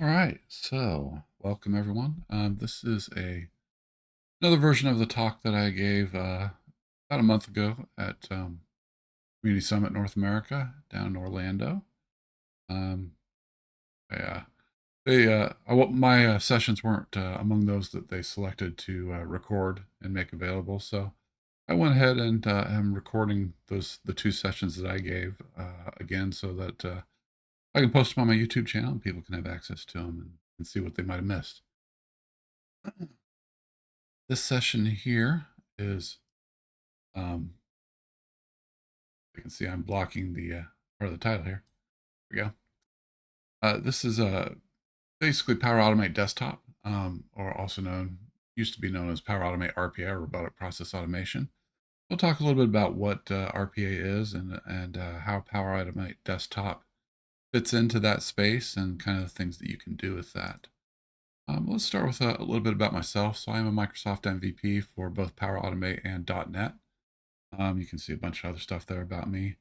All right, so welcome everyone. This is another version of the talk that I gave about a month ago at Community Summit North America down in Orlando. Um, I, my sessions weren't among those that they selected to record and make available, so I went ahead and am recording the two sessions that I gave again, so that I can post them on my YouTube channel and people can have access to them and see what they might have missed. This session here is, um, you can see I'm blocking the part of the title here. Here we go. This is basically Power Automate Desktop, or also used to be known as Power Automate RPA, or Robotic Process Automation. We'll talk a little bit about what RPA is and how Power Automate Desktop fits into that space and kind of the things that you can do with that. Let's start with a little bit about myself. So I'm a Microsoft MVP for both Power Automate and .NET. You can see a bunch of other stuff there about me.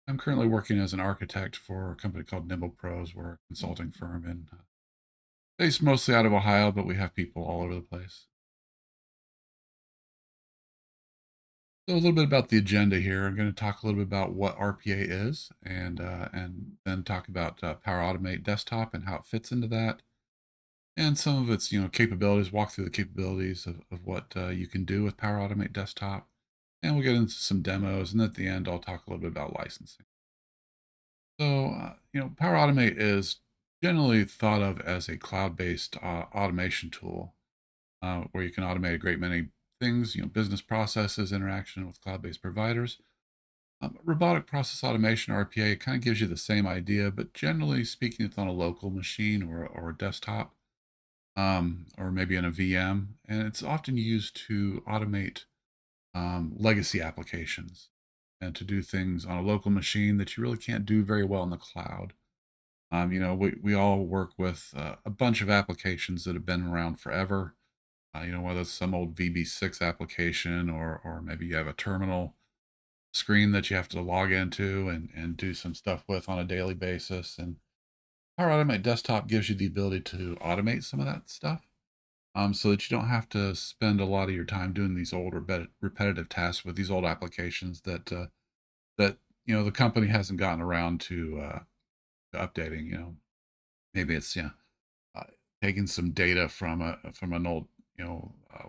I'm currently working as an architect for a company called Nimble Pros. We're a consulting firm based mostly out of Ohio, but we have people all over the place. So a little bit about the agenda here. I'm going to talk a little bit about what RPA is, and then talk about Power Automate Desktop and how it fits into that, and some of its capabilities. Walk through the capabilities of what you can do with Power Automate Desktop, and we'll get into some demos. And at the end, I'll talk a little bit about licensing. So, Power Automate is generally thought of as a cloud-based automation tool where you can automate a great many things, business processes, interaction with cloud-based providers. Robotic process automation, RPA, kind of gives you the same idea, but generally speaking, it's on a local machine or a desktop, or maybe in a VM, and it's often used to automate legacy applications and to do things on a local machine that you really can't do very well in the cloud. We all work with a bunch of applications that have been around forever. Whether it's some old VB6 application or maybe you have a terminal screen that you have to log into and do some stuff with on a daily basis. And Power Automate Desktop gives you the ability to automate some of that stuff, so that you don't have to spend a lot of your time doing these old repetitive tasks with these old applications that the company hasn't gotten around to updating. Maybe it's uh, taking some data from an old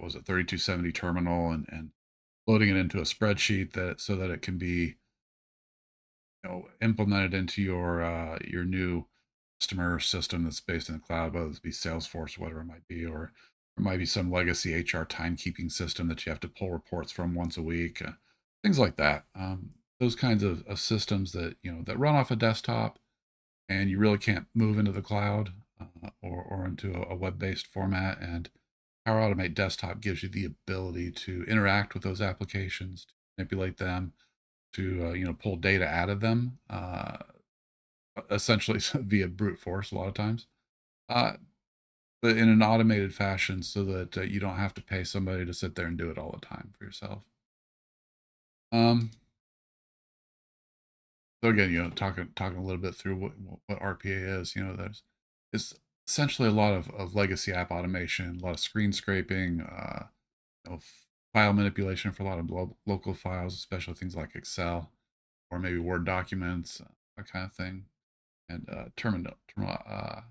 was it 3270 terminal and loading it into a spreadsheet that so that it can be implemented into your new customer system that's based in the cloud, whether it be Salesforce, whatever it might be, or it might be some legacy HR timekeeping system that you have to pull reports from once a week, things like that. Those kinds of systems that that run off a desktop and you really can't move into the cloud or into a web-based format. And Power Automate Desktop gives you the ability to interact with those applications, to manipulate them, to pull data out of them, essentially via brute force a lot of times, uh, but in an automated fashion, so that you don't have to pay somebody to sit there and do it all the time for yourself. Um, so again, talking a little bit through what RPA is. It's essentially a lot of legacy app automation, a lot of screen scraping, you know, file manipulation for a lot of local files, especially things like Excel or maybe Word documents, that kind of thing, and terminal automation.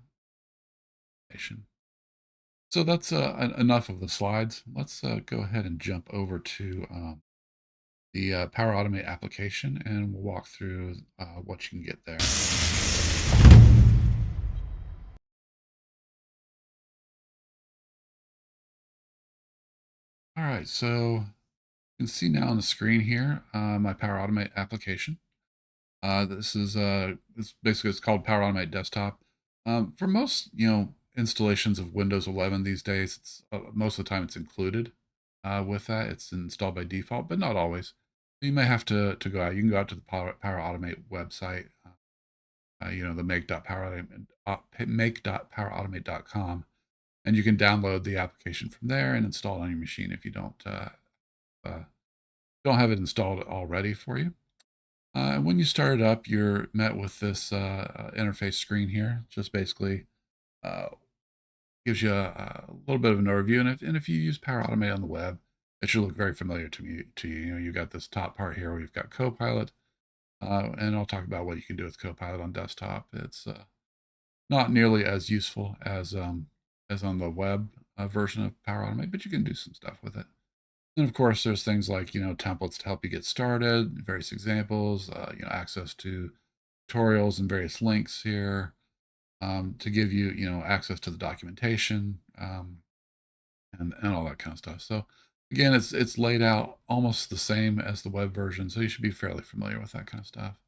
So that's enough of the slides. Let's go ahead and jump over to the Power Automate application, and we'll walk through what you can get there. All right, so you can see now on the screen here my Power Automate application. This basically it's called Power Automate Desktop. For most installations of Windows 11 these days, it's most of the time it's included with that. It's installed by default, but not always. You may have to go out. You can go out to the Power Automate website. The make.powerautomate.com, and you can download the application from there and install it on your machine if you don't have it installed already for you. When you start it up, you're met with this interface screen here. Just basically Uh, Gives you a little bit of an overview, and if you use Power Automate on the web, it should look very familiar to me to you. You know, you've got this top part here where you've got Copilot, and I'll talk about what you can do with Copilot on desktop. It's not nearly as useful as on the web version of Power Automate, but you can do some stuff with it. And of course, there's things like templates to help you get started, various examples, access to tutorials and various links here to give you access to the documentation and all that kind of stuff. So again, it's laid out almost the same as the web version, so you should be fairly familiar with that kind of stuff.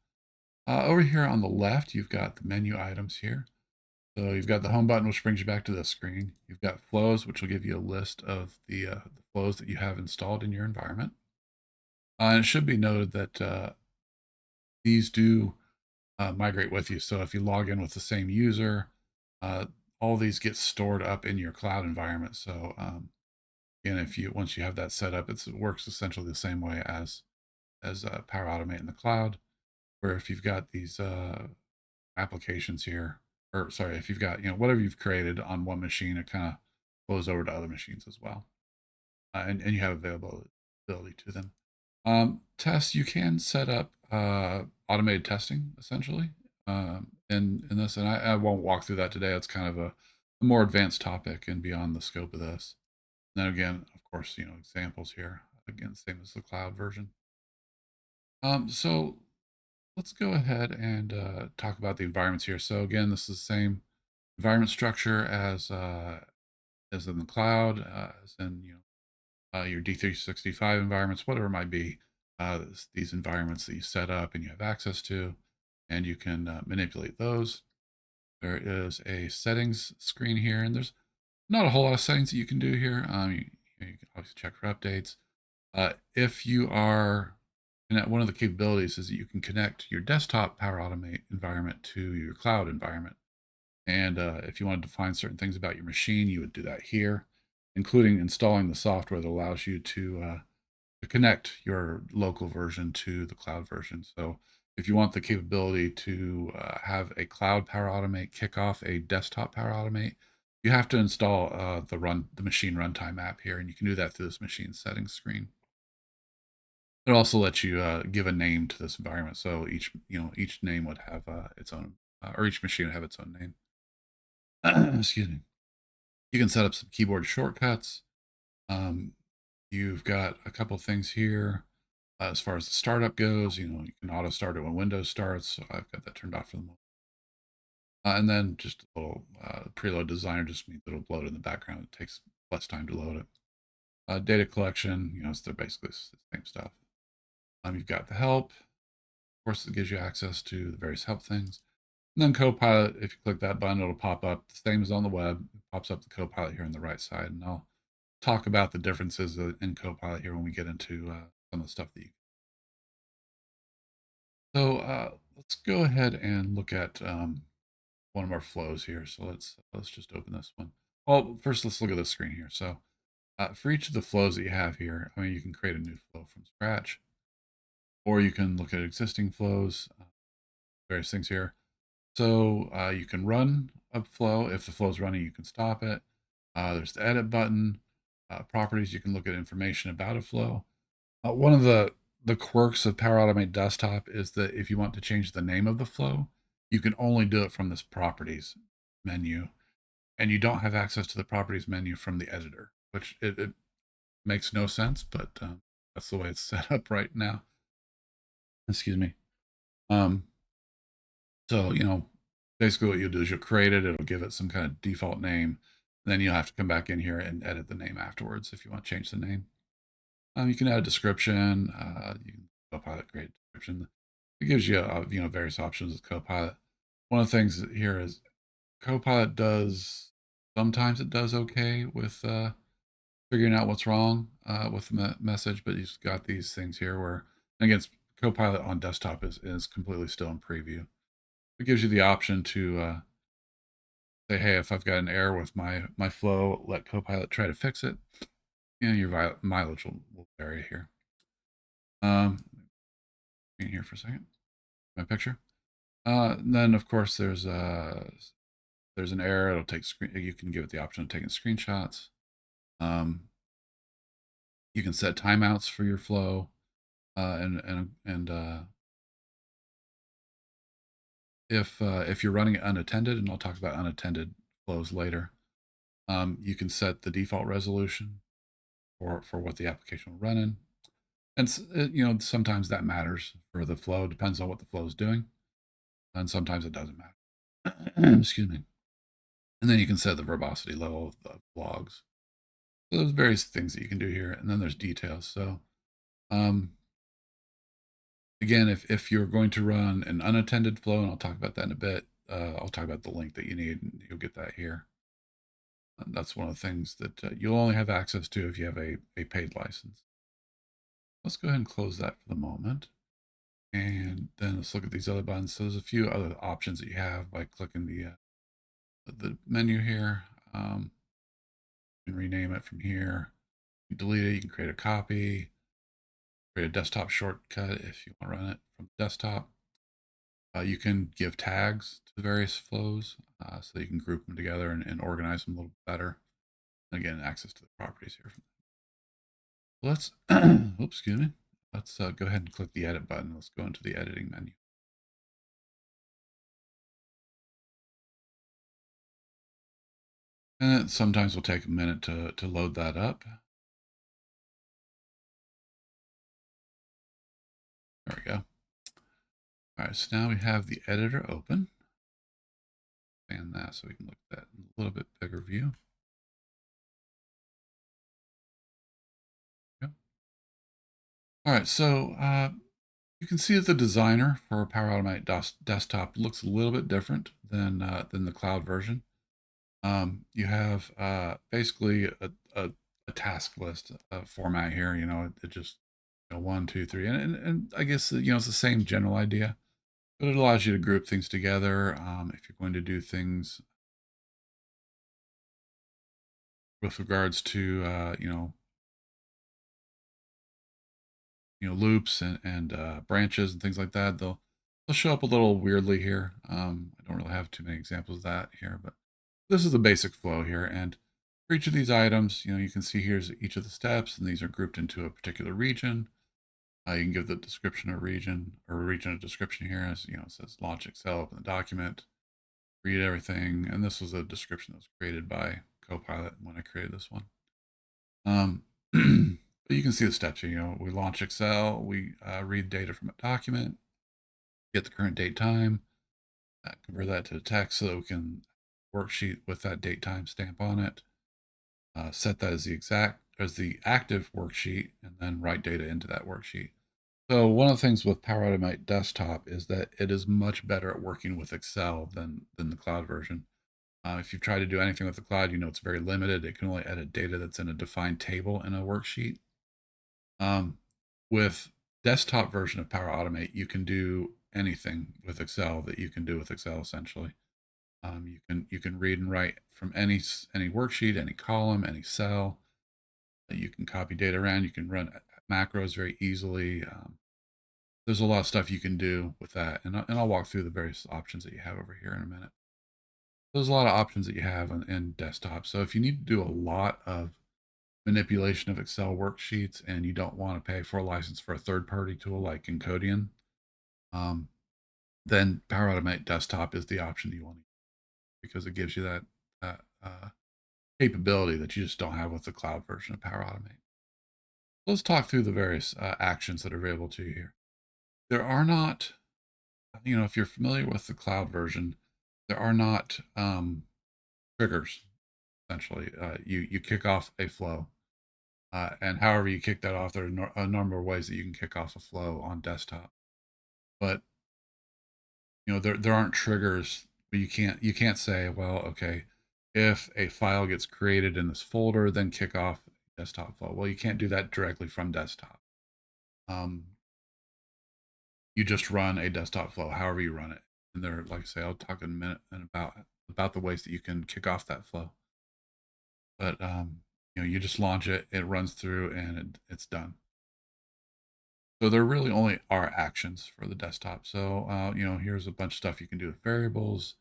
Over here on the left, you've got the menu items here. So you've got the home button, which brings you back to this screen. You've got flows, which will give you a list of the flows that you have installed in your environment. And it should be noted that these do migrate with you. So if you log in with the same user, uh, all these get stored up in your cloud environment. So and if you once you have that set up, it works essentially the same way as Power Automate in the cloud. Where if you've got these applications here, or sorry, if you've got whatever you've created on one machine, it kind of flows over to other machines as well, and you have availability to them. Tests, you can set up automated testing essentially in this, and I won't walk through that today. It's kind of a more advanced topic and beyond the scope of this. And then again, of course, examples here. Again, same as the cloud version. So let's go ahead and talk about the environments here. So again, this is the same environment structure as in the cloud, as in your D365 environments, whatever it might be. These environments that you set up and you have access to, and you can manipulate those. There is a settings screen here, and there's not a whole lot of settings that you can do here. You can obviously check for updates. If you are, and one of the capabilities is that you can connect your desktop Power Automate environment to your cloud environment. And if you wanted to find certain things about your machine, you would do that here, including installing the software that allows you to connect your local version to the cloud version. So if you want the capability to have a cloud Power Automate kick off a desktop Power Automate, you have to install the machine runtime app here, and you can do that through this machine settings screen. It also lets you give a name to this environment, so each name would have its own, or each machine would have its own name. Excuse me. You can set up some keyboard shortcuts. Um, you've got a couple things here as far as the startup goes. You can auto start it when Windows starts. So I've got that turned off for the moment. And then just a little preload designer just means it'll load in the background. It takes less time to load it. Data collection, it's they're basically the same stuff. You've got the help. Of course, it gives you access to the various help things. And then Copilot, if you click that button, it'll pop up the same as on the web. It pops up the Copilot here on the right side. And I'll talk about the differences in Copilot here when we get into some of the stuff that you. So let's go ahead and look at one of our flows here. So let's just open this one. Well, first let's look at this screen here. So for each of the flows that you have here, I mean, you can create a new flow from scratch, or you can look at existing flows, various things here. So you can run a flow. If the flow is running, you can stop it. There's the edit button. Properties, you can look at information about a flow. One of the quirks of Power Automate Desktop is that if you want to change the name of the flow, you can only do it from this properties menu, and you don't have access to the properties menu from the editor, which it makes no sense, but that's the way it's set up right now. Excuse me. Um, so basically what you'll do is you'll create it, it'll give it some kind of default name, and then you'll have to come back in here and edit the name afterwards if you want to change the name. You can add a description. You can Copilot create a description. It gives you various options with Copilot. One of the things here is Copilot does sometimes it does okay with figuring out what's wrong with the message, but you've got these things here where again Copilot on desktop is completely still in preview. It gives you the option to say, hey, if I've got an error with my flow, let Copilot try to fix it. Your mileage will vary here. In here for a second. My picture. Then of course there's there's an error, it'll take screen. You can give it the option of taking screenshots. Um, you can set timeouts for your flow, and if you're running it unattended, and I'll talk about unattended flows later, you can set the default resolution for what the application will run in. And sometimes that matters for the flow. Depends on what the flow is doing, and sometimes it doesn't matter. Excuse me. And then you can set the verbosity level of the logs. So there's various things that you can do here, and then there's details. So um, again, if you're going to run an unattended flow, and I'll talk about that in a bit, I'll talk about the link that you need, and you'll get that here. And that's one of the things that you'll only have access to if you have a paid license. Let's go ahead and close that for the moment. And then let's look at these other buttons. So there's a few other options that you have by clicking the menu here. You can rename it from here. You can delete it. You can create a copy. Create a desktop shortcut if you want to run it from the desktop. You can give tags to the various flows so you can group them together and organize them a little better. And again, access to the properties here. Let's, oops, excuse me. Let's go ahead and click the edit button. Let's go into the editing menu. And it sometimes will take a minute to load that up. There we go. All right, so now we have the editor open. Expand that so we can look at that in a little bit bigger view. Yep. All right, so you can see that the designer for Power Automate Desktop looks a little bit different than the cloud version. You have basically a task list format here. You know, it just 1, 2, 3, and I guess it's the same general idea, but it allows you to group things together. If you're going to do things with regards to loops and branches and things like that, they'll show up a little weirdly here. I don't really have too many examples of that here, but this is the basic flow here. And for each of these items, you can see here's each of the steps, and these are grouped into a particular region. You can give the description of region or region a description here. As it says launch Excel, open the document, read everything. And this was a description that was created by Copilot when I created this one. But you can see the steps here. We launch Excel, we read data from a document, get the current date time, convert that to text so that we can worksheet with that date time stamp on it. Set that as the active worksheet, and then write data into that worksheet. So one of the things with Power Automate Desktop is that it is much better at working with Excel than the cloud version. If you try to do anything with the cloud, it's very limited. It can only edit data that's in a defined table in a worksheet. With desktop version of Power Automate, you can do anything with Excel that you can do with Excel essentially. You can read and write from any worksheet, any column, any cell. You can copy data around. You can run macros very easily. There's a lot of stuff you can do with that, and I'll walk through the various options that you have over here in a minute. There's a lot of options that you have in desktop. So if you need to do a lot of manipulation of Excel worksheets and you don't want to pay for a license for a third-party tool like Encodian, then Power Automate Desktop is the option you want to use because it gives you that capability that you just don't have with the cloud version of Power Automate. Let's talk through the various actions that are available to you here. There are not, if you're familiar with the cloud version, there are not triggers. Essentially, you kick off a flow, and however you kick that off, there are a number of ways that you can kick off a flow on desktop. But there aren't triggers. But you can't say, well, okay, if a file gets created in this folder, then kick off desktop flow. Well, you can't do that directly from desktop. You just run a desktop flow, however you run it. And there, like I say, I'll talk in a minute and about the ways that you can kick off that flow. But you just launch it, it runs through, and it's done. So there really only are actions for the desktop. So here's a bunch of stuff you can do with variables.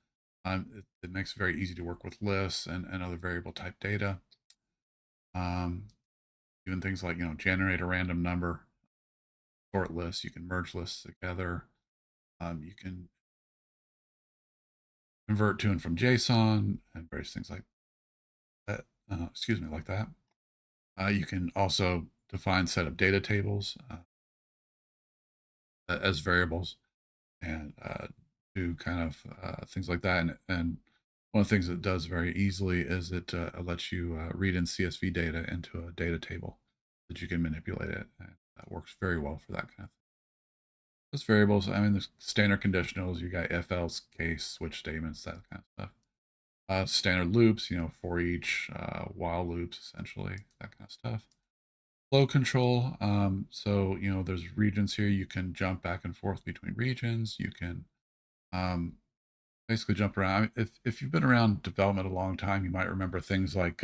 It makes it very easy to work with lists and other variable type data. Um, Even things like, generate a random number, sort lists. You can merge lists together. You can convert to and from JSON and various things like that. Excuse me, like that. You can also define set of data tables as variables and do kind of things like that. And one of the things it does very easily is it lets you read in CSV data into a data table that you can manipulate it. And that works very well for that kind of thing. Those variables, I mean, the standard conditionals, you got if, else, case, switch statements, that kind of stuff. Standard loops, for each, while loops, essentially, that kind of stuff. Flow control. So, there's regions here. You can jump back and forth between regions. You can um, basically jump around. If you've been around development a long time, you might remember things like,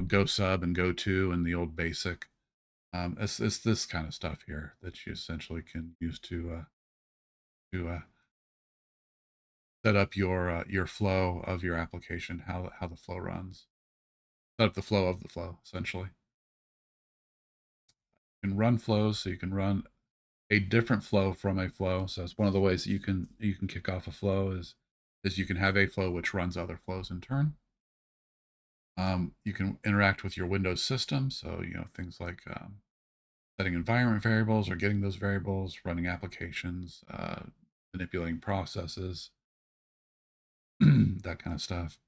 go sub and go to and the old basic. It's this kind of stuff here that you essentially can use to set up your flow of your application, how the flow runs, set up the flow of the flow, essentially. You can run flows, so you can run a different flow from a flow. So that's one of the ways that you can kick off a flow is you can have a flow which runs other flows in turn. You can interact with your Windows system, so things like setting environment variables or getting those variables, running applications, manipulating processes, that kind of stuff.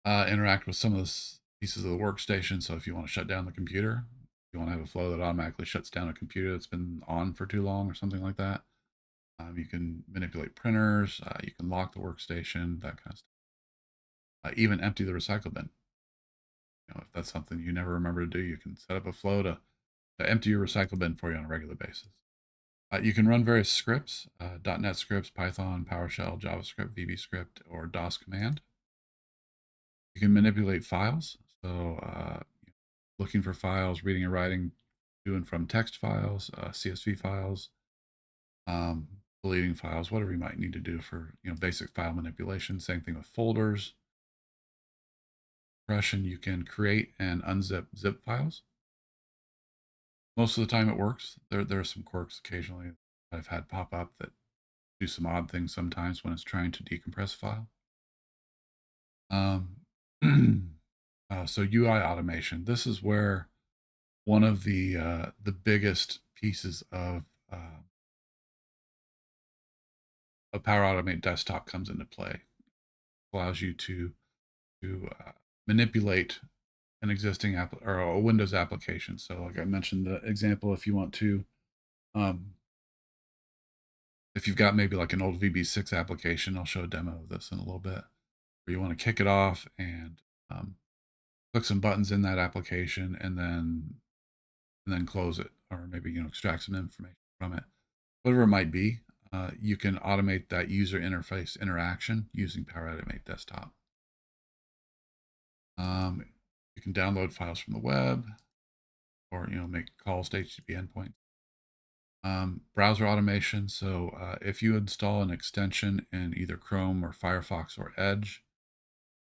Interact with some of the pieces of the workstation. So if you want to shut down the computer, you want to have a flow that automatically shuts down a computer that's been on for too long or something like that. You can manipulate printers. You can lock the workstation, that kind of stuff. Even empty the recycle bin. If that's something you never remember to do, you can set up a flow to empty your recycle bin for you on a regular basis. You can run various scripts, .NET scripts, Python, PowerShell, JavaScript, VBScript, or DOS command. You can manipulate files. So looking for files, reading and writing to and from text files, CSV files, um, deleting files, whatever you might need to do for basic file manipulation. Same thing with folders. Compression, you can create and unzip zip files. Most of the time it works. There are some quirks occasionally that I've had pop up that do some odd things sometimes when it's trying to decompress a file. Um, so UI automation. This is where one of the biggest pieces uh, of Power Automate Desktop comes into play. It allows you to manipulate an existing app or a Windows application. So, like I mentioned, the example, um, if you've got maybe like an old VB6 application, I'll show a demo of this in a little bit, where you want to kick it off and click some buttons in that application, and then close it, or maybe extract some information from it, whatever it might be. You can automate that user interface interaction using Power Automate Desktop. You can download files from the web, or make calls to HTTP endpoints. Browser automation. So if you install an extension in either Chrome or Firefox or Edge,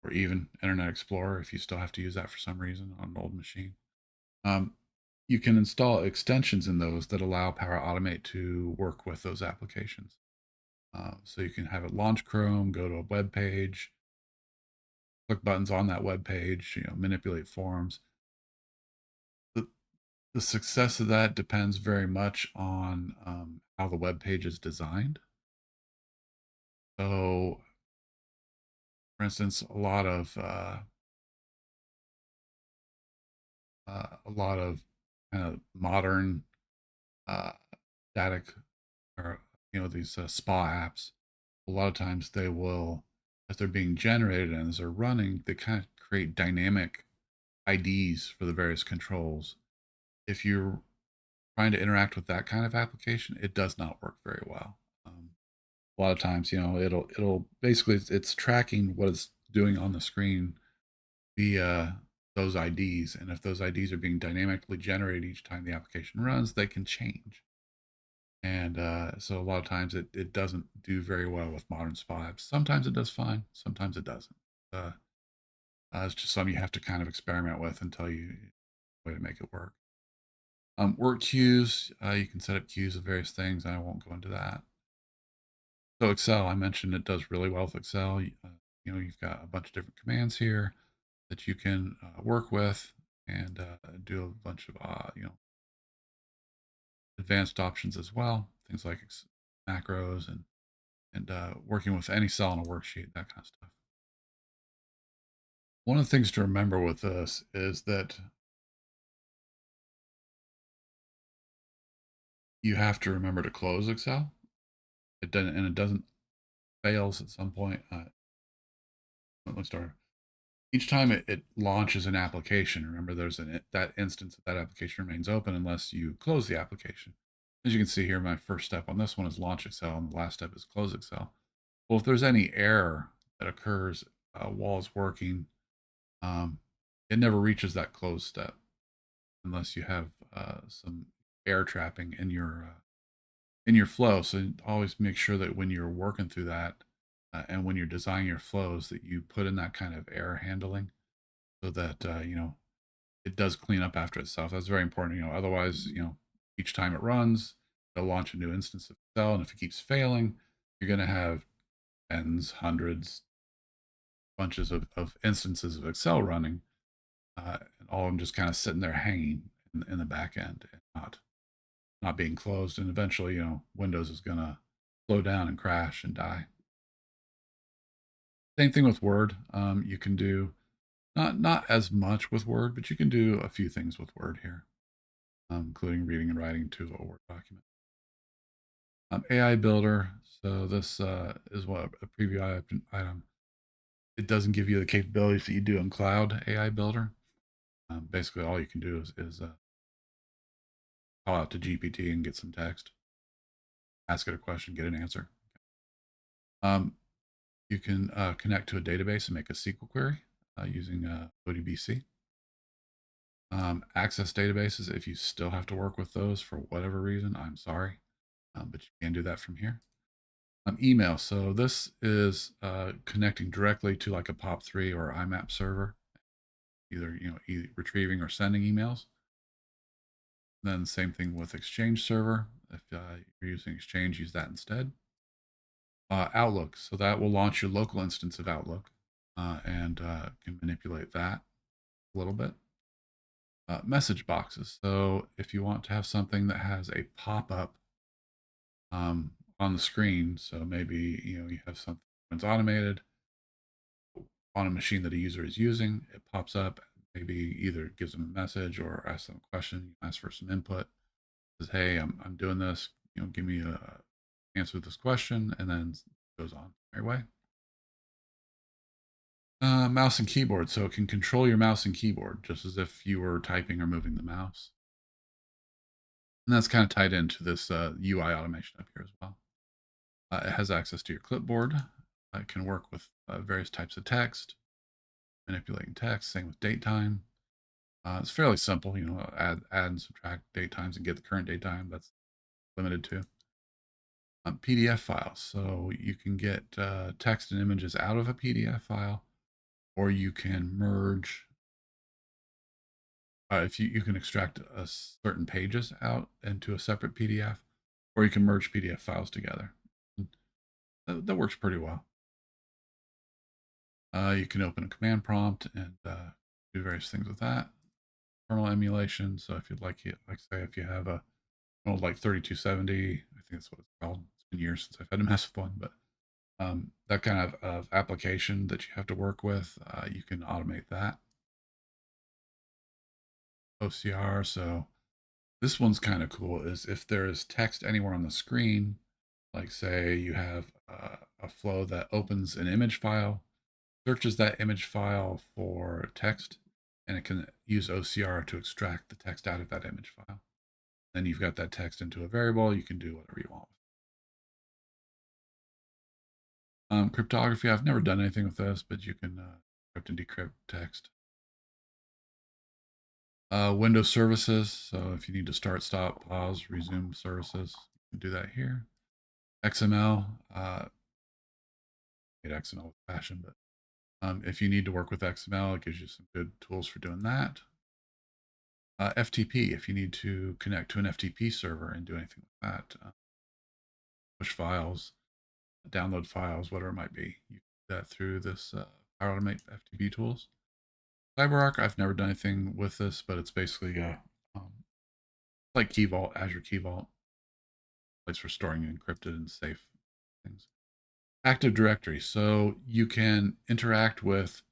or even Internet Explorer, if you still have to use that for some reason on an old machine, um, you can install extensions in those that allow Power Automate to work with those applications. So you can have it launch Chrome, go to a web page, click buttons on that web page, manipulate forms. The, the success of that depends very much on how the web page is designed. So, for instance, a lot of kind of modern uh, static or these spa apps. A lot of times they will, as they're being generated and as they're running, they kind of create dynamic IDs for the various controls. If you're trying to interact with that kind of application, it does not work very well. A lot of times, it'll basically it's tracking what it's doing on the screen via those IDs, and if those IDs are being dynamically generated each time the application runs, they can change. And so a lot of times it doesn't do very well with modern scribes. Sometimes it does fine, sometimes it doesn't. Uh, it's just something you have to kind of experiment with until you way to make it work. Work queues, you can set up queues of various things. I won't go into that. So Excel, I mentioned it does really well with Excel. You know, you've got a bunch of different commands here that you can work with and do a bunch of advanced options as well. Things like macros and working with any cell on a worksheet, that kind of stuff. One of the things to remember with this is that you have to remember to close Excel. It doesn't, and it doesn't fails at some point. Let's start. Each time it launches an application, remember there's that instance of that application remains open unless you close the application. As you can see here, my first step on this one is launch Excel, and the last step is close Excel. Well, if there's any error that occurs while it's working, um, it never reaches that close step unless you have some air trapping in your flow. So always make sure that when you're working through that and when you're designing your flows, that you put in that kind of error handling so that you know it does clean up after itself. That's very important. You know, otherwise, you know, each time it runs, it'll launch a new instance of Excel, and if it keeps failing, you're going to have tens, hundreds, bunches of instances of Excel running, and all of them just kind of sitting there hanging in the back end and not being closed. And eventually, you know, Windows is going to slow down and crash and die. Same thing with Word. You can do not as much with Word, but you can do a few things with Word here, including reading and writing to a Word document. AI Builder. So this is what a preview item. It doesn't give you the capabilities that you do in Cloud AI Builder. Basically, all you can do is call out to GPT and get some text, ask it a question, get an answer. Um, you can connect to a database and make a SQL query using ODBC. Access databases, if you still have to work with those for whatever reason, I'm sorry, but you can do that from here. Email. So this is connecting directly to like a POP3 or IMAP server, either either retrieving or sending emails. Then same thing with Exchange server. If you're using Exchange, use that instead. Outlook. So that will launch your local instance of Outlook and can manipulate that a little bit. Message boxes. So if you want to have something that has a pop-up on the screen, so maybe you have something that's automated on a machine that a user is using, it pops up, maybe either gives them a message or asks them a question, asks for some input, says, hey, I'm doing this, give me a answer to this question, and then goes on right way. Mouse and keyboard, so it can control your mouse and keyboard just as if you were typing or moving the mouse. And that's kind of tied into this UI automation up here as well. It has access to your clipboard. It can work with various types of text, manipulating text, same with date time. It's fairly simple, add and subtract date times and get the current date time. That's limited to. PDF files, so you can get text and images out of a PDF file, or you can merge. If you can extract certain pages out into a separate PDF, or you can merge PDF files together. That works pretty well. You can open a command prompt and do various things with that. Kernel emulation. So if you'd like say if you have a old like 3270, I think that's what it's called. It's been years since I've had to mess with one, but that kind of application that you have to work with, you can automate that. OCR. So this one's kind of cool. Is if there is text anywhere on the screen, like say you have a flow that opens an image file, searches that image file for text, and it can use OCR to extract the text out of that image file. Then you've got that text into a variable. You can do whatever you want. Cryptography. I've never done anything with this, but you can encrypt and decrypt text. Windows services. So if you need to start, stop, pause, resume services, Do that here. XML, hate XML with passion, but if you need to work with XML, it gives you some good tools for doing that. FTP, if you need to connect to an FTP server and do anything like that, push files, download files, whatever it might be, you can do that through this Power Automate FTP tools. CyberArk, I've never done anything with this, but it's basically like Key Vault, Azure Key Vault, place for storing encrypted and safe things. Active Directory, so you can interact with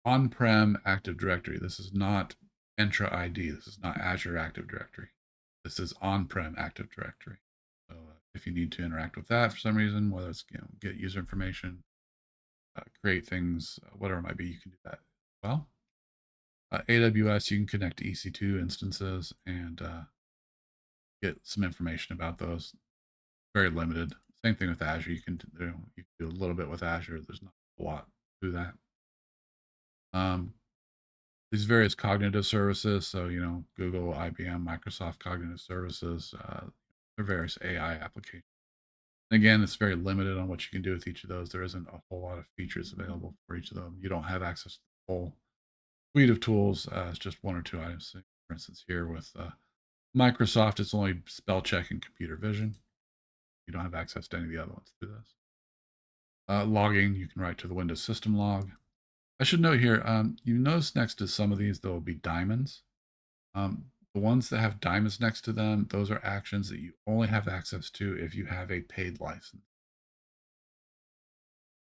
on-prem Active Directory. This is not Entra ID. This is not Azure Active Directory. This is on-prem Active Directory. So if you need to interact with that for some reason, whether it's get user information, create things, whatever it might be, you can do that. Well, AWS, you can connect to EC2 instances and get some information about those. Very limited. Same thing with Azure. You can do a little bit with Azure. There's not a lot to that. Um, these various cognitive services. So, Google, IBM, Microsoft cognitive services, there are various AI applications. Again, it's very limited on what you can do with each of those. There isn't a whole lot of features available for each of them. You don't have access to the whole suite of tools. It's just one or two items. For instance, here with Microsoft, it's only spell check and computer vision. You don't have access to any of the other ones through this. Logging, you can write to the Windows system log. I should note here, you notice next to some of these, there will be diamonds. The ones that have diamonds next to them, those are actions that you only have access to if you have a paid license.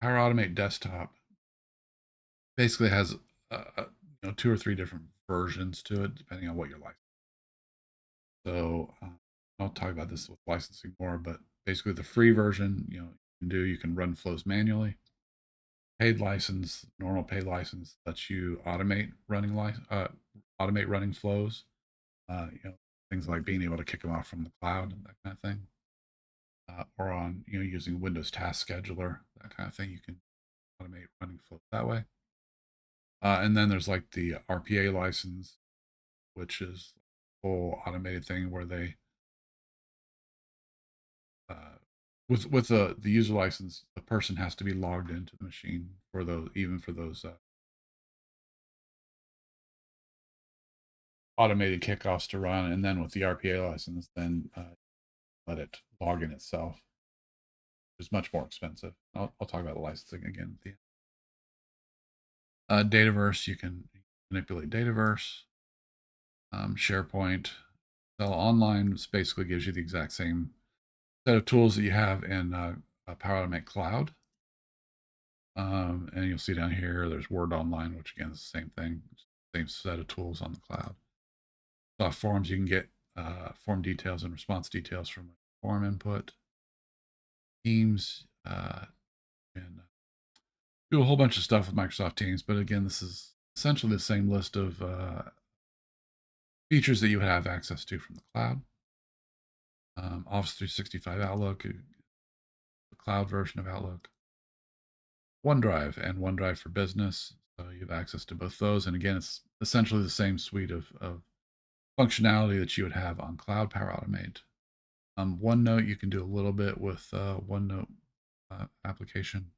Power Automate Desktop basically has two or three different versions to it, depending on what you're like. So I'll talk about this with licensing more, but basically the free version, you can run flows manually. Paid license, normal paid license lets you automate running flows. Things like being able to kick them off from the cloud and that kind of thing, or on using Windows Task Scheduler, that kind of thing. You can automate running flows that way. And then there's like the RPA license, which is a whole automated thing where they with the user license, the person has to be logged into the machine for those, even for those automated kickoffs to run. And then with the RPA license, then let it log in itself. It's much more expensive. I'll talk about the licensing again at the end. Dataverse, you can manipulate Dataverse. SharePoint, Excel Online basically gives you the exact same set of tools that you have in Power Automate Cloud. And you'll see down here, there's Word Online, which again is the same thing, same set of tools on the cloud. Soft forms, you can get form details and response details from form input. Teams, and do a whole bunch of stuff with Microsoft Teams. But again, this is essentially the same list of features that you would have access to from the cloud. Office 365 Outlook, the cloud version of Outlook. OneDrive and OneDrive for Business. So you have access to both those. And again, it's essentially the same suite of functionality that you would have on Cloud Power Automate. OneNote, you can do a little bit with OneNote application,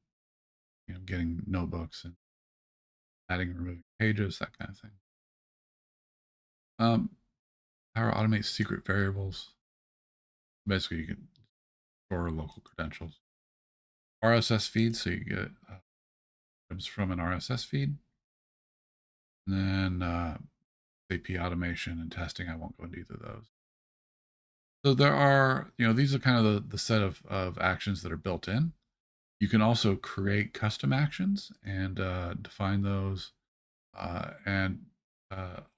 getting notebooks and adding and removing pages, that kind of thing. Power Automate secret variables. Basically, you can store local credentials. RSS feed, so you get items from an RSS feed. And then AP automation and testing. I won't go into either of those. So there are, these are kind of the set of actions that are built in. You can also create custom actions and define those and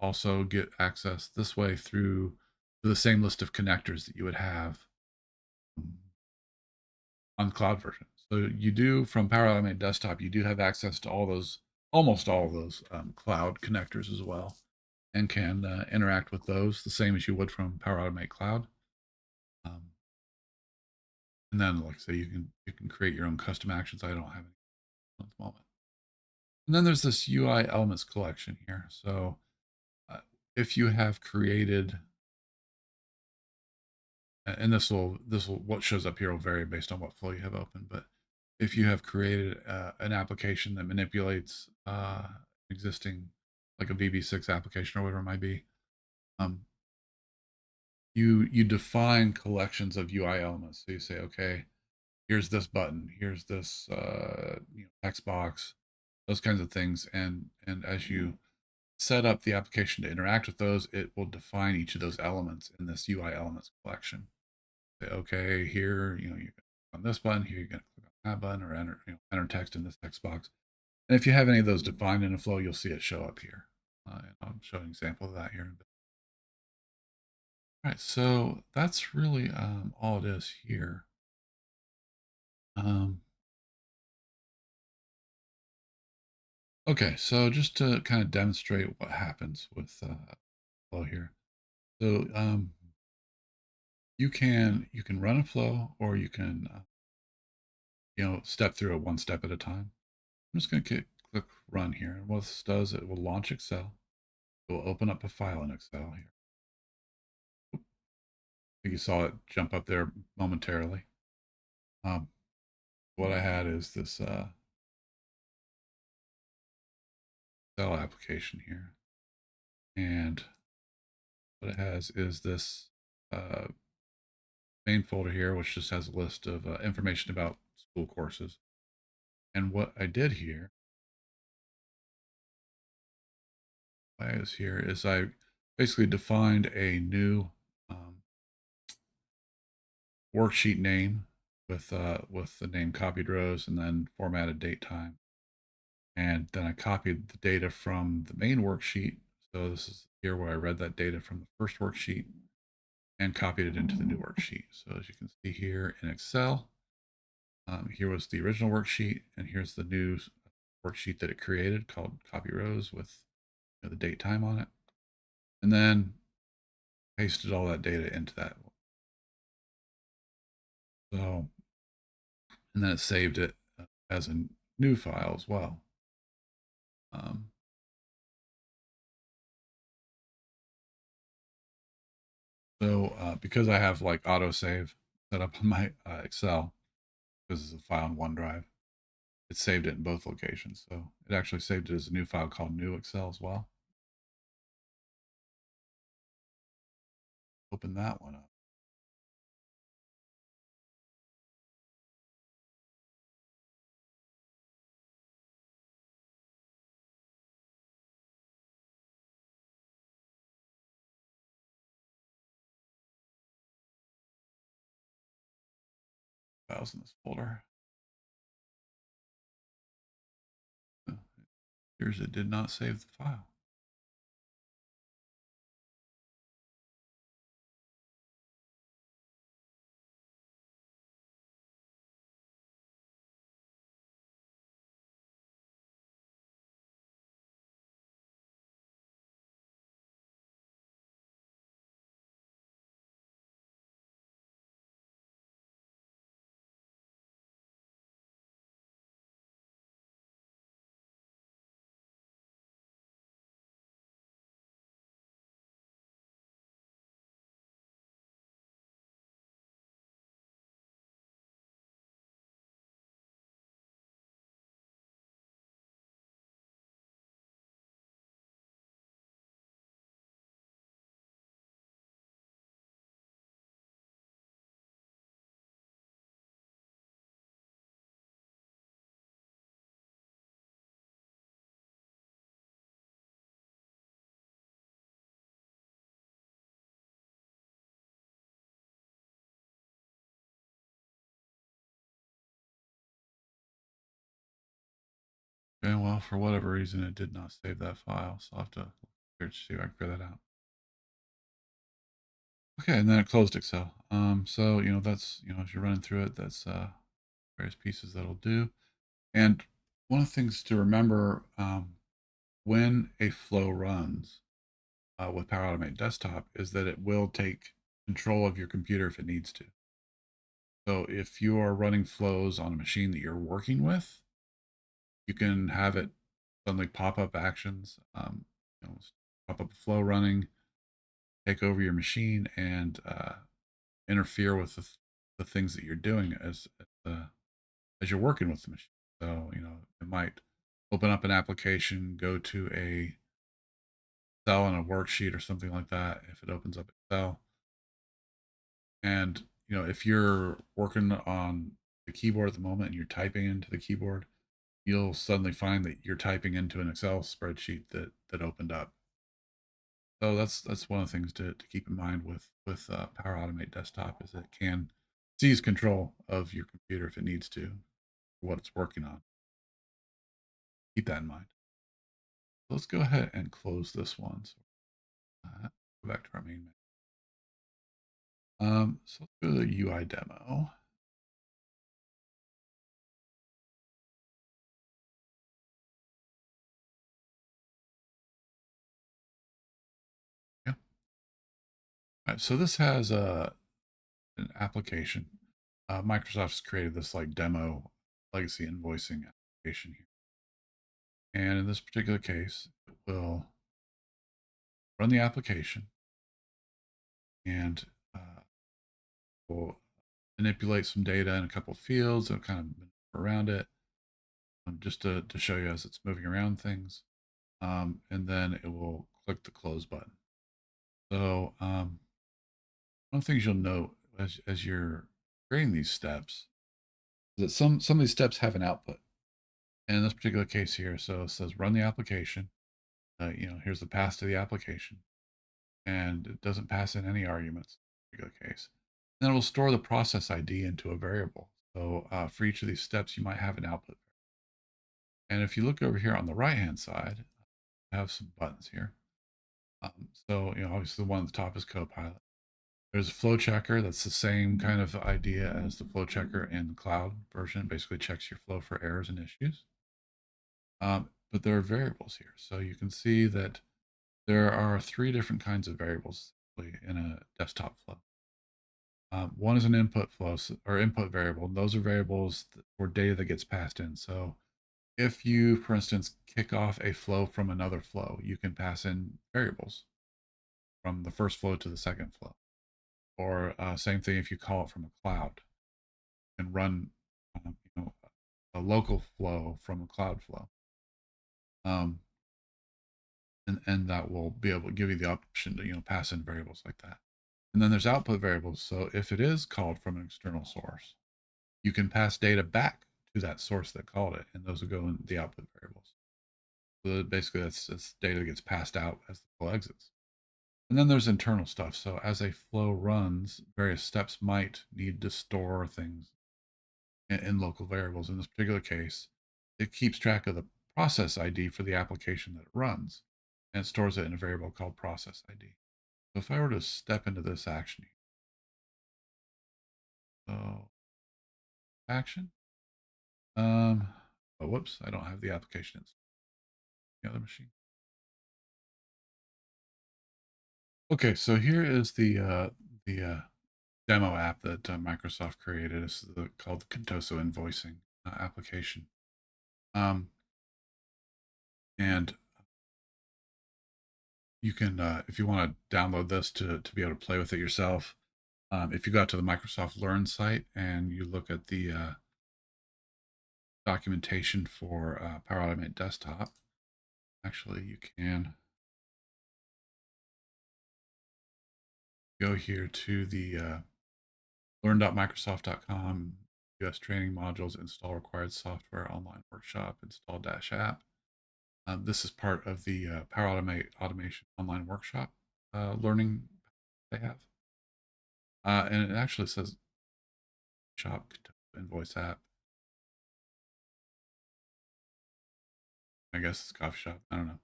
also get access this way through the same list of connectors that you would have on the cloud version. So you do, from Power Automate Desktop, you do have access to almost all of those cloud connectors as well, and can interact with those the same as you would from Power Automate Cloud. And then, like I say, you can create your own custom actions. I don't have any at the moment. And then there's this UI elements collection here. So if you have created and this will what shows up here will vary based on what flow you have open. But if you have created an application that manipulates existing, like a VB6 application or whatever it might be, um, you define collections of UI elements. So you say, okay, here's this button, here's this text box, those kinds of things, and as you set up the application to interact with those, it will define each of those elements in this UI elements collection. Say, okay, here, you click on this button, here you're going to click on that button, or enter text in this text box. And if you have any of those defined in a flow, you'll see it show up here. And I'll show an example of that here in a bit. All right, so that's really all it is here. Um, okay, so just to kind of demonstrate what happens with flow here. So you can run a flow, or you can step through it one step at a time. I'm just going to click run here, and what this does, it will launch Excel. It will open up a file in Excel here. I think you saw it jump up there momentarily. What I had is this Excel application here, and what it has is this uh, main folder here, which just has a list of information about school courses. And what I did here, is I basically defined a new worksheet name with the name copied rows and then formatted date time. And then I copied the data from the main worksheet. So this is here where I read that data from the first worksheet and copied it into the new worksheet. So as you can see here in Excel, here was the original worksheet, and here's the new worksheet that it created called copy rows with the date time on it. And then pasted all that data into that. So, and then it saved it as a new file as well. Um, so because I have like autosave set up on my Excel, because it's a file in OneDrive, it saved it in both locations. So it actually saved it as a new file called new Excel as well. Open that one up. Files in this folder. Here's it did not save the file. Okay, well, for whatever reason, it did not save that file. So I'll have to search to see if I can figure that out. Okay, and then it closed Excel. So that's as you're running through it, that's various pieces that'll do. And one of the things to remember when a flow runs with Power Automate Desktop is that it will take control of your computer if it needs to. So if you are running flows on a machine that you're working with, you can have it suddenly pop up actions, pop up a flow running, take over your machine, and interfere with the things that you're doing as you're working with the machine. So, it might open up an application, go to a cell in a worksheet or something like that if it opens up Excel. And, if you're working on the keyboard at the moment and you're typing into the keyboard, you'll suddenly find that you're typing into an Excel spreadsheet that opened up. So that's one of the things to keep in mind with Power Automate Desktop is it can seize control of your computer if it needs to, what it's working on. Keep that in mind. Let's go ahead and close this one. So go back to our main menu. So let's go to the UI demo. Yeah. All right, so this has an application. Microsoft's created this like demo legacy invoicing application here. And in this particular case, it will run the application and will manipulate some data in a couple of fields and kind of around it just to show you as it's moving around things. And then it will click the close button. So one of the things you'll note as you're creating these steps is that some of these steps have an output. And in this particular case here, so it says run the application. Here's the path to the application. And it doesn't pass in any arguments in this particular case. And then it will store the process ID into a variable. So for each of these steps, you might have an output. And if you look over here on the right-hand side, I have some buttons here. So, obviously the one at the top is Copilot. There's a flow checker. That's the same kind of idea as the flow checker in the cloud version. It basically checks your flow for errors and issues. But there are variables here. So you can see that there are three different kinds of variables in a desktop flow. One is an input flow or input variable. Those are variables for data that gets passed in. So if you, for instance, kick off a flow from another flow, you can pass in variables from the first flow to the second flow. Or same thing if you call it from a cloud, you can run a local flow from a cloud flow. And that will be able to give you the option to pass in variables like that. And then there's output variables. So if it is called from an external source, you can pass data back to that source that called it, and those will go in the output variables. So basically, that's data that gets passed out as the flow exits. And then there's internal stuff. So as a flow runs, various steps might need to store things in local variables. In this particular case, it keeps track of the process ID for the application that it runs, and it stores it in a variable called process ID. So if I were to step into this action, so action, oh, whoops, I don't have the application in the other machine. Okay, so here is the demo app that Microsoft created. This is called the Contoso invoicing application. And you can, if you want to download this to be able to play with it yourself, if you go out to the Microsoft Learn site and you look at the documentation for Power Automate Desktop, actually you can go here to the learn.microsoft.com US training modules, install required software, online workshop, install dash app. This is part of the Power Automate Automation online workshop learning they have. And it actually says shop invoice app. I guess it's coffee shop. I don't know.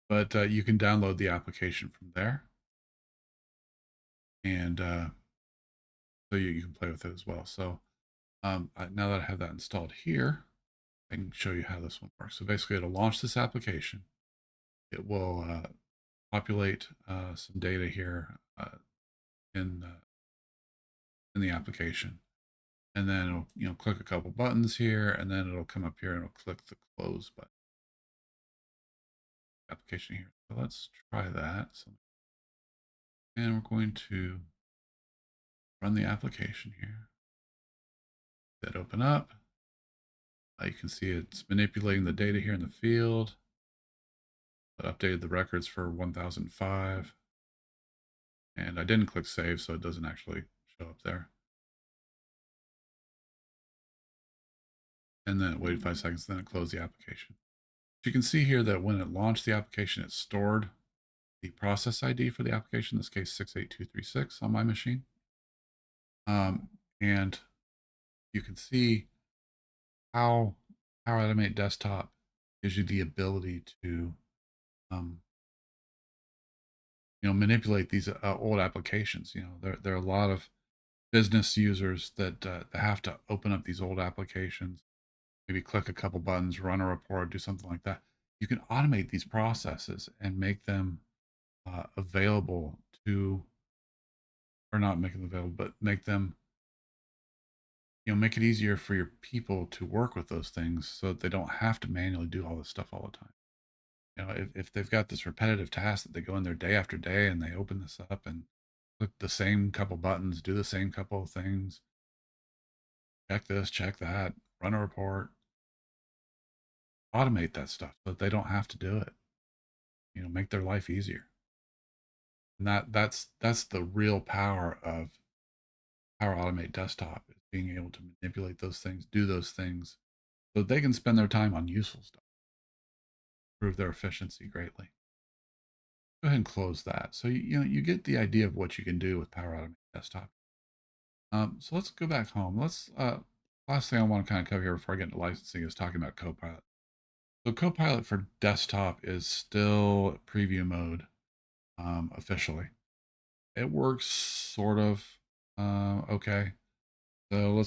But you can download the application from there. And so you can play with it as well. So now that I have that installed here, I can show you how this one works. So basically, it'll launch this application. It will populate some data here in the application, and then it'll click a couple buttons here, and then it'll come up here and it'll click the close button. Application here. So let's try that. So And we're going to run the application here. That open up. You can see it's manipulating the data here in the field. It updated the records for 1005. And I didn't click save, so it doesn't actually show up there. And then it waited 5 seconds, then it closed the application. So you can see here that when it launched the application, it stored the process ID for the application, in this case 68236 on my machine. And you can see how Power Automate Desktop gives you the ability to um, manipulate these old applications. There are a lot of business users that have to open up these old applications, maybe click a couple buttons, run a report, do something like that. You can automate these processes and make them available to, or not make them available, but make them, make it easier for your people to work with those things so that they don't have to manually do all this stuff all the time. If they've got this repetitive task that they go in there day after day and they open this up and click the same couple buttons, do the same couple of things, check this, check that, run a report, automate that stuff so that they don't have to do it. Make their life easier. And that's the real power of Power Automate Desktop, is being able to manipulate those things, do those things, so that they can spend their time on useful stuff, improve their efficiency greatly. Go ahead and close that. So you get the idea of what you can do with Power Automate Desktop. So let's go back home. Last thing I want to kind of cover here before I get into licensing is talking about Copilot. So Copilot for desktop is still preview mode officially. It works sort of okay. So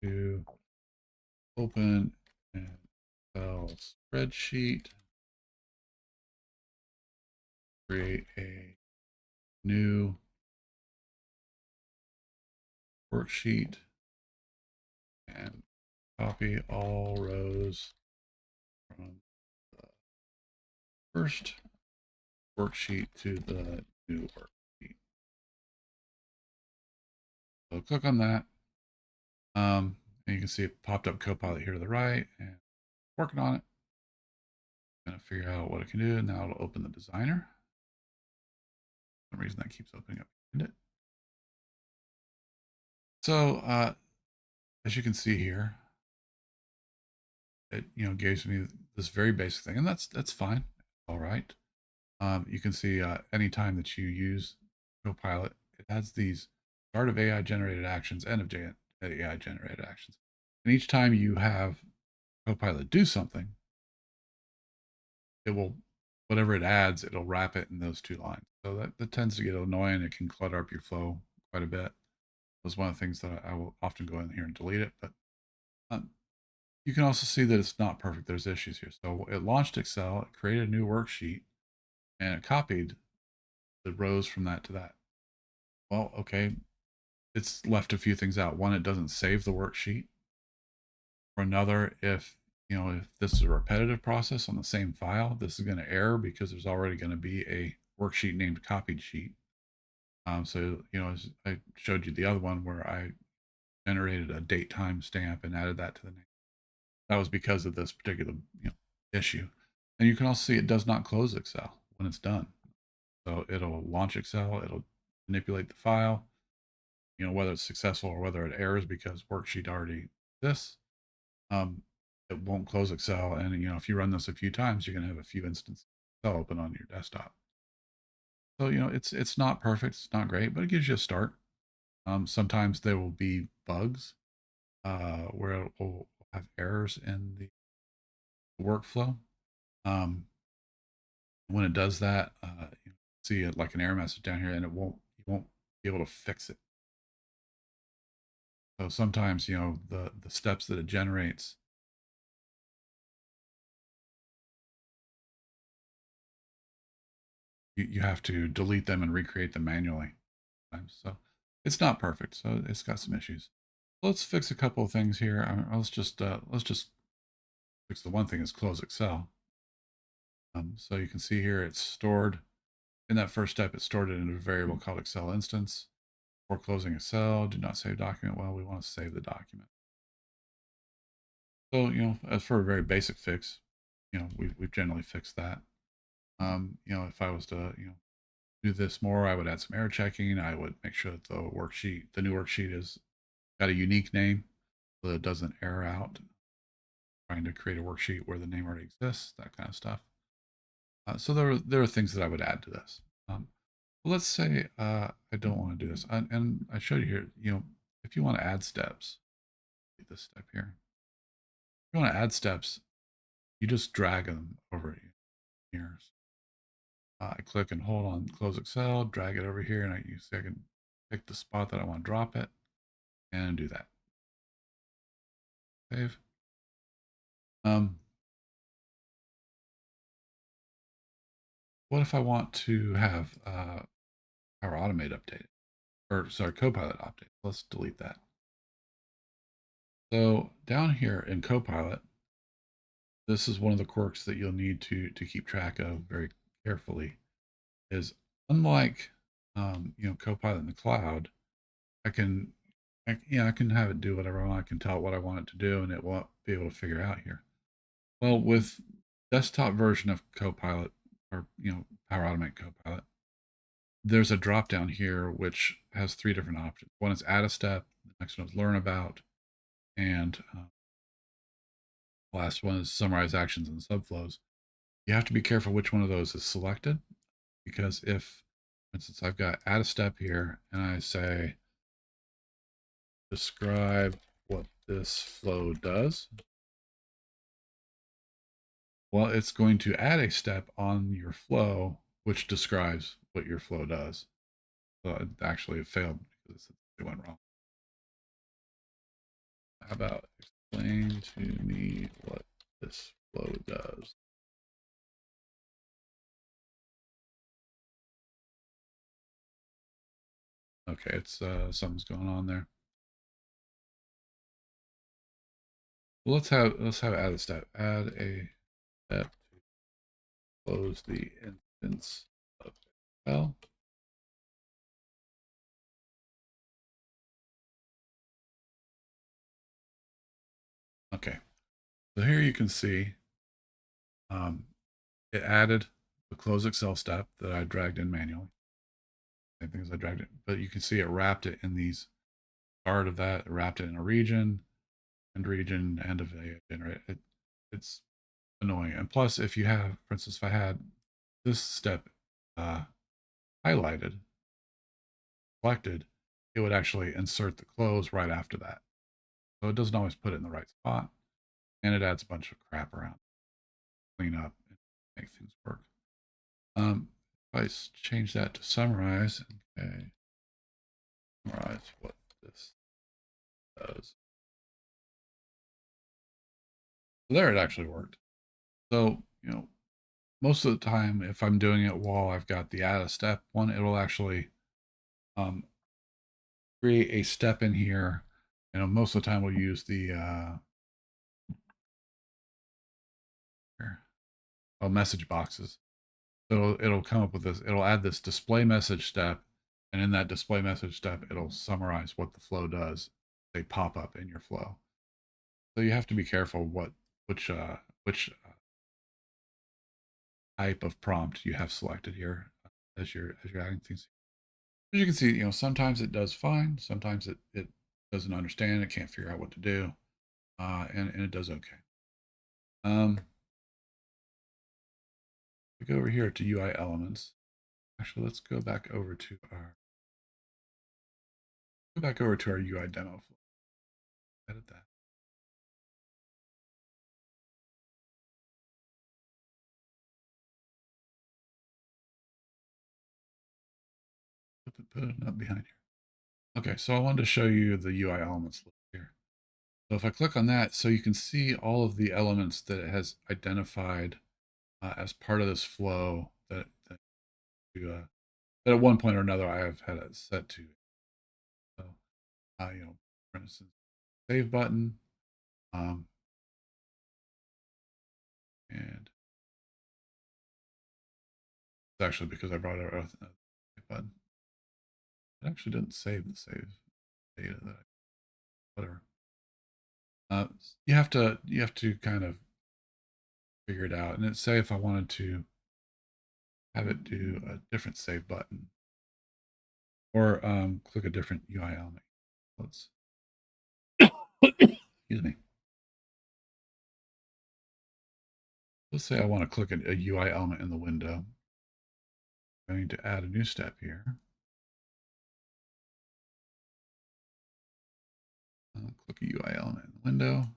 to open an Excel spreadsheet, create a new worksheet, and copy all rows from the first worksheet to the new worksheet. So click on that. And you can see it popped up Copilot here to the right, and working on it. Gonna figure out what it can do. Now it'll open the designer. For some reason that keeps opening up behind it. So as you can see here, it gives me this very basic thing, and that's fine. All right. You can see anytime that you use Copilot, it has these start of AI generated actions, end of AI generated actions, and each time you have Copilot do something, it will, whatever it adds, it'll wrap it in those two lines. So that tends to get annoying. It can clutter up your flow quite a bit. That's one of the things that I will often go in here and delete it. But um, you can also see that it's not perfect. There's issues here. So it launched Excel, it created a new worksheet, and it copied the rows from that to that. Well, okay, it's left a few things out. One, it doesn't save the worksheet. For another, if this is a repetitive process on the same file, this is going to error because there's already going to be a worksheet named copied sheet. So as I showed you the other one where I generated a date time stamp and added that to the name. That was because of this particular issue. And you can also see it does not close Excel when it's done. So it'll launch Excel, it'll manipulate the file, whether it's successful or whether it errors because worksheet already exists. It won't close Excel. And if you run this a few times, you're going to have a few instances of Excel open on your desktop. So it's not perfect, it's not great, but it gives you a start. Sometimes there will be bugs where it will have errors in the workflow. When it does that, you see it like an error message down here, and you won't be able to fix it. So sometimes the steps that it generates, you have to delete them and recreate them manually. So it's not perfect. So it's got some issues. Let's fix a couple of things here. Let's just fix the one thing is close Excel. So you can see here it's stored in that first step. It's stored it in a variable called Excel instance. Before closing a cell, do not save document. Well, we want to save the document. So, as for a very basic fix, we've generally fixed that. If I was to, do this more, I would add some error checking. I would make sure that the new worksheet is got a unique name so that it doesn't error out. Trying to create a worksheet where the name already exists, that kind of stuff. So there are things that I would add to this. Let's say I don't want to do this, and I showed you here. If you want to add steps, this step here. If you want to add steps, you just drag them over here. I click and hold on close Excel, drag it over here, and you see I can pick the spot that I want to drop it and do that. Save. What if I want to have Power Automate updated? Or sorry, Copilot update. Let's delete that. So down here in Copilot, this is one of the quirks that you'll need to keep track of very carefully. Is unlike Copilot in the cloud, I can have it do whatever I want. I can tell it what I want it to do, and it won't be able to figure out here. Well, with desktop version of Copilot or Power Automate Copilot, there's a drop down here which has three different options. One is add a step, the next one is learn about, and the last one is summarize actions and subflows. You have to be careful which one of those is selected because if, for instance, I've got add a step here and I say describe what this flow does, well, it's going to add a step on your flow which describes what your flow does. So it actually failed because it went wrong. How about explain to me what this flow does? Okay, it's something's going on there. Well, let's have add a step. Add a step to close the instance of Excel. Okay, so here you can see um, it added the close Excel step that I dragged in manually. Same thing as I dragged it, but you can see it wrapped it in these part of that, it wrapped it in a region, end region, end of a generate. It's annoying. And plus, if you have, for instance, if I had this step uh, highlighted, selected, it would actually insert the close right after that. So it doesn't always put it in the right spot, and it adds a bunch of crap around, clean up, and make things work. If I change that to summarize, okay, summarize what this does. So there, it actually worked. So most of the time, if I'm doing it while I've got the add a step one, it'll actually um, create a step in here. Most of the time we'll use the message boxes. So it'll come up with this. It'll add this display message step, and in that display message step, it'll summarize what the flow does. They pop up in your flow. So you have to be careful which type of prompt you have selected here as you're adding things. As you can see, sometimes it does fine. Sometimes it doesn't understand. It can't figure out what to do, and it does okay. We go over here to UI elements. Actually, let's go back over to our UI demo flow. Edit that. Put it up behind here. Okay, so I wanted to show you the UI elements list here. So if I click on that, so you can see all of the elements that it has identified as part of this flow that at one point or another I have had it set to. So, for instance, save button, and actually because I brought it up, but it actually didn't save the save data that whatever. Uh, you have to kind of figure it out. And it say if I wanted to have it do a different save button or click a different UI element. Let's excuse me. Let's say I want to click a UI element in the window. I'm going to add a new step here. Click a UI element in the window.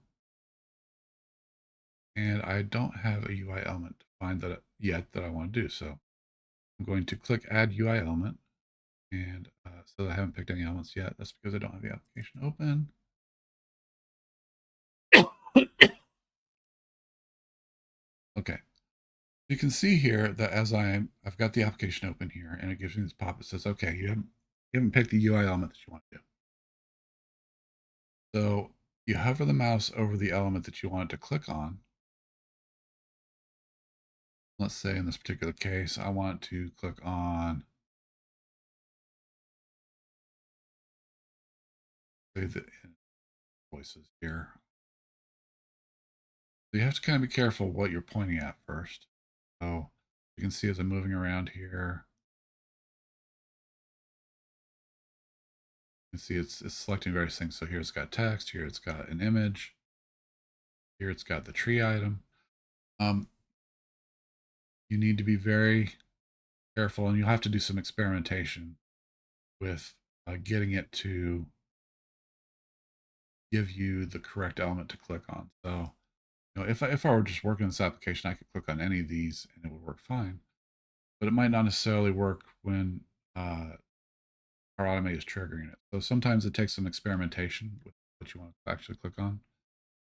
And I don't have a UI element defined yet that I want to do. So I'm going to click add UI element. And so I haven't picked any elements yet. That's because I don't have the application open. Okay. You can see here that as I've got the application open here, and it gives me this pop. It says, okay, you haven't picked the UI element that you want to do. So you hover the mouse over the element that you want it to click on. Let's say in this particular case, I want to click on say the invoices here. So you have to kind of be careful what you're pointing at first. So you can see as I'm moving around here, you can see it's selecting various things. So here it's got text, here it's got an image, here it's got the tree item. You need to be very careful, and you'll have to do some experimentation with getting it to give you the correct element to click on. So, if I were just working this application, I could click on any of these and it would work fine. But it might not necessarily work when our automate is triggering it. So sometimes it takes some experimentation with what you want to actually click on.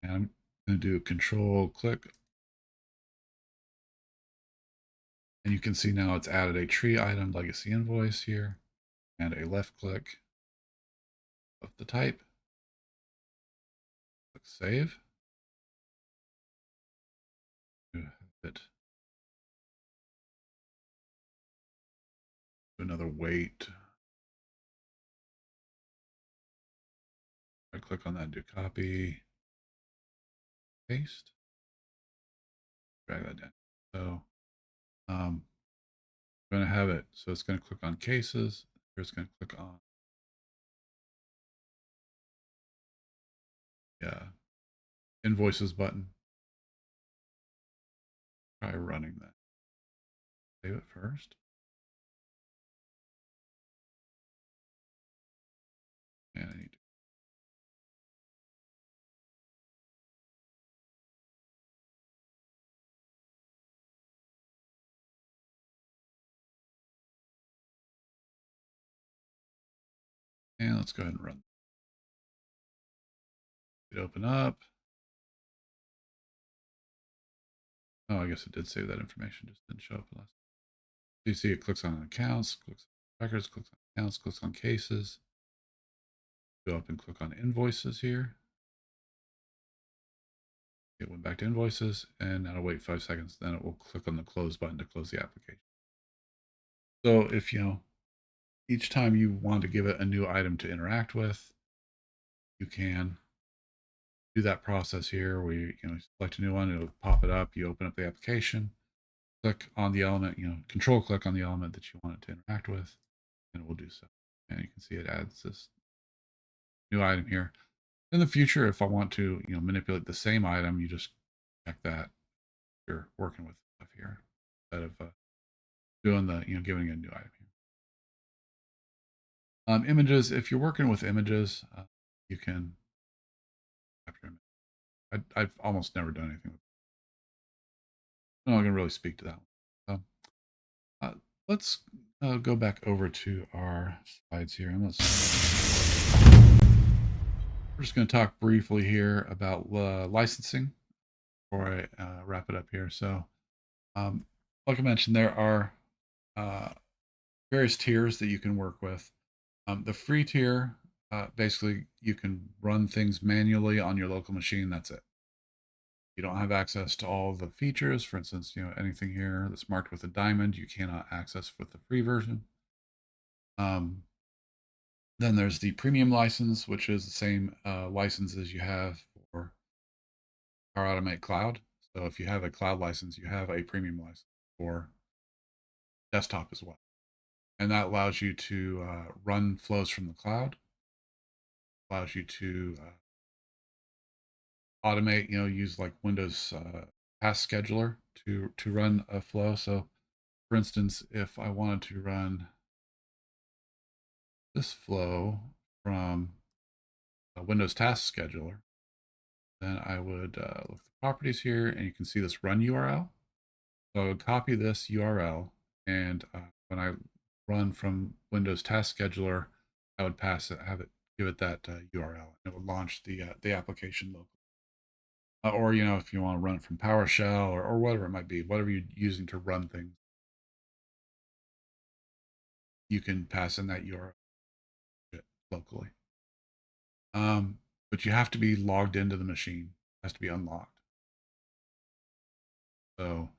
And I'm going to do control click. And you can see now it's added a tree item legacy invoice here and a left click of the type. Click save. It another wait. I click on that, do copy, paste, drag that down. So I'm going to have it. So it's going to click on cases. Here it's going to click on invoices button. Try running that. Save it first. And I need to. And let's go ahead and run. It open up. Oh, I guess it did save that information, just didn't show up last. So you see it clicks on accounts, clicks on records, clicks on accounts, clicks on cases. Go up and click on invoices here. It went back to invoices, and now wait 5 seconds. Then it will click on the close button to close the application. So if each time you want to give it a new item to interact with, you can do that process here where you select a new one, it'll pop it up, you open up the application, click on the element, control click on the element that you want it to interact with, and it will do so. And you can see it adds this new item here. In the future, if I want to manipulate the same item, you just check that you're working with stuff here instead of doing the giving a new item here. Images, if you're working with images, you can capture image. I've almost never done anything with it. I'm not going to really speak to that one. Let's go back over to our slides here. And we're just going to talk briefly here about licensing before I wrap it up here. So, like I mentioned, there are various tiers that you can work with. The free tier, basically, you can run things manually on your local machine. That's it. You don't have access to all the features. For instance, anything here that's marked with a diamond, you cannot access with the free version. Um, then there's the premium license, which is the same license as you have for Power Automate Cloud. So if you have a cloud license, you have a premium license for desktop as well. And that allows you to run flows from the cloud, allows you to automate, use like Windows task scheduler to run a flow. So for instance, if I wanted to run this flow from a Windows task scheduler, then I would look at the properties here and you can see this run URL. So I would copy this URL and when I run from Windows task scheduler, I would have it, give it that URL. And it would launch the application locally. Or, if you want to run it from PowerShell or whatever it might be, whatever you're using to run things, you can pass in that URL locally. But you have to be logged into the machine. It has to be unlocked. So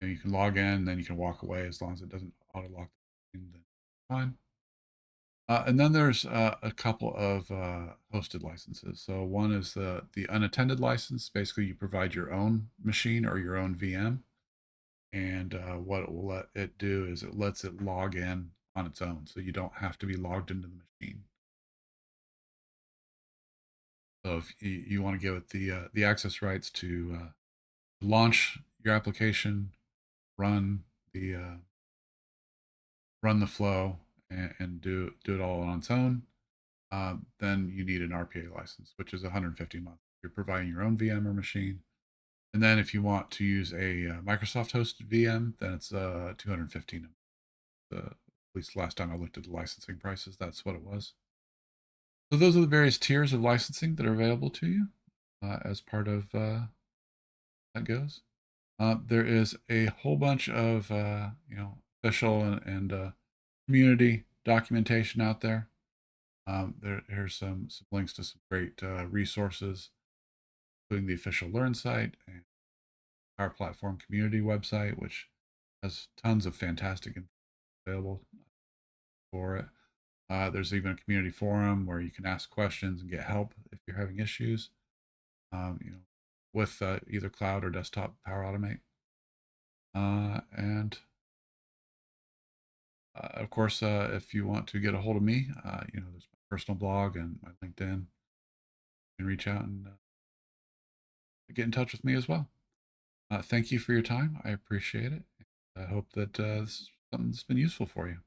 you can log in, then you can walk away as long as it doesn't auto lock the machine. Then fine. And then there's a couple of hosted licenses. So one is the unattended license. Basically, you provide your own machine or your own VM, and what it will let it do is it lets it log in on its own, so you don't have to be logged into the machine. So if you want to give it the access rights to launch your application, run the uh, run the flow, and do it all on its own, then you need an RPA license, which is 150 a month. You're providing your own VM or machine. And then if you want to use a Microsoft hosted VM, then it's 215 a month. At least last time I looked at the licensing prices, that's what it was. So those are the various tiers of licensing that are available to you as part of that goes. There is a whole bunch of official and community documentation out there. Here's some links to some great resources, including the official Learn site and our platform community website, which has tons of fantastic info available for it. There's even a community forum where you can ask questions and get help if you're having issues, with either cloud or desktop Power Automate. And of course, if you want to get a hold of me, there's my personal blog and my LinkedIn. You can reach out and get in touch with me as well. Thank you for your time. I appreciate it. I hope that this is something that's been useful for you.